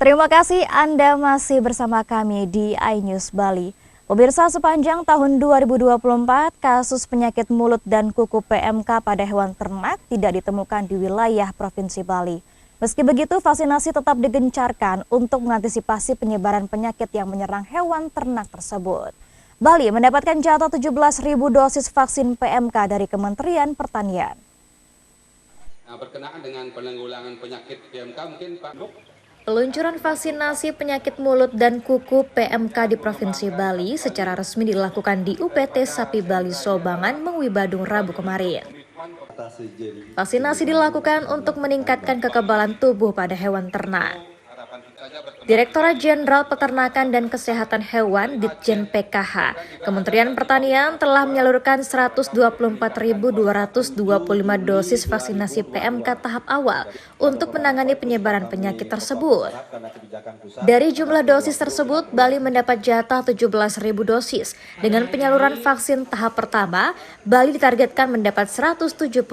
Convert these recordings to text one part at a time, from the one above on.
Terima kasih Anda masih bersama kami di iNews Bali. Pemirsa, sepanjang tahun 2024, kasus penyakit mulut dan kuku PMK pada hewan ternak tidak ditemukan di wilayah Provinsi Bali. Meski begitu, vaksinasi tetap digencarkan untuk mengantisipasi penyebaran penyakit yang menyerang hewan ternak tersebut. Bali mendapatkan jatah 17.000 dosis vaksin PMK dari Kementerian Pertanian. Nah, berkenaan dengan penanggulangan penyakit PMK, mungkin Pak Duk. Peluncuran vaksinasi penyakit mulut dan kuku PMK di Provinsi Bali secara resmi dilakukan di UPT Sapi Bali Sobangan, Mengwi Badung, Rabu kemarin. Vaksinasi dilakukan untuk meningkatkan kekebalan tubuh pada hewan ternak. Direktorat Jenderal Peternakan dan Kesehatan Hewan Ditjen PKH, Kementerian Pertanian telah menyalurkan 124.225 dosis vaksinasi PMK tahap awal untuk menangani penyebaran penyakit tersebut. Dari jumlah dosis tersebut, Bali mendapat jatah 17.000 dosis. Dengan penyaluran vaksin tahap pertama, Bali ditargetkan mendapat 170.000.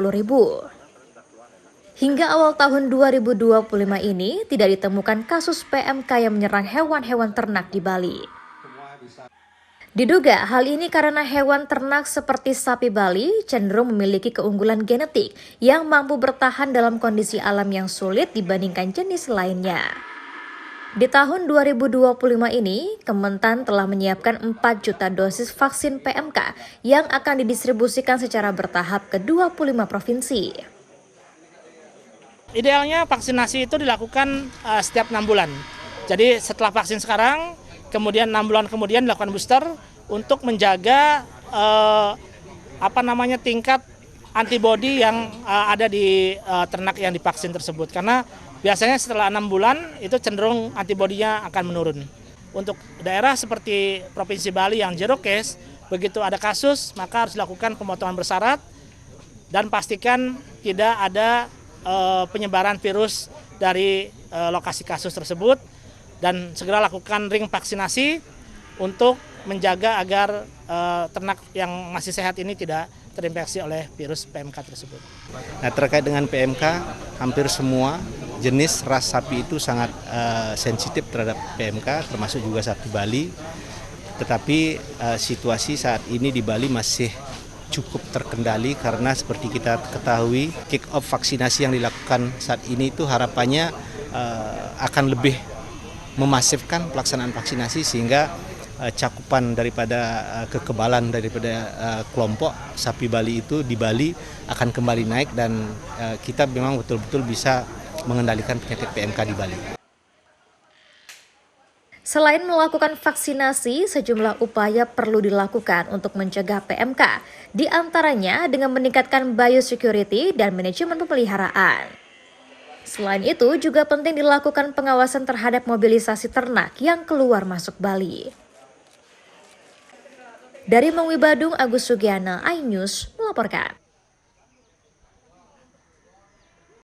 Hingga awal tahun 2025 ini tidak ditemukan kasus PMK yang menyerang hewan-hewan ternak di Bali. Diduga hal ini karena hewan ternak seperti sapi Bali cenderung memiliki keunggulan genetik yang mampu bertahan dalam kondisi alam yang sulit dibandingkan jenis lainnya. Di tahun 2025 ini, Kementan telah menyiapkan 4 juta dosis vaksin PMK yang akan didistribusikan secara bertahap ke 25 provinsi. Idealnya vaksinasi itu dilakukan setiap 6 bulan. Jadi setelah vaksin sekarang, kemudian 6 bulan kemudian dilakukan booster untuk menjaga tingkat antibodi yang ada di ternak yang divaksin tersebut. Karena biasanya setelah 6 bulan itu cenderung antibodinya akan menurun. Untuk daerah seperti Provinsi Bali yang zero case, begitu ada kasus maka harus dilakukan pemotongan bersyarat dan pastikan tidak ada penyebaran virus dari lokasi kasus tersebut dan segera lakukan ring vaksinasi untuk menjaga agar ternak yang masih sehat ini tidak terinfeksi oleh virus PMK tersebut. Nah, terkait dengan PMK, hampir semua jenis ras sapi itu sangat sensitif terhadap PMK, termasuk juga sapi Bali. Tetapi situasi saat ini di Bali masih cukup terkendali karena seperti kita ketahui kick off vaksinasi yang dilakukan saat ini itu harapannya akan lebih memasifkan pelaksanaan vaksinasi sehingga cakupan daripada kekebalan daripada kelompok sapi Bali itu di Bali akan kembali naik dan kita memang betul-betul bisa mengendalikan penyakit PMK di Bali. Selain melakukan vaksinasi, sejumlah upaya perlu dilakukan untuk mencegah PMK, di antaranya dengan meningkatkan biosecurity dan manajemen pemeliharaan. Selain itu, juga penting dilakukan pengawasan terhadap mobilisasi ternak yang keluar masuk Bali. Dari Mengwi Badung, Agus Sugiana, iNews melaporkan.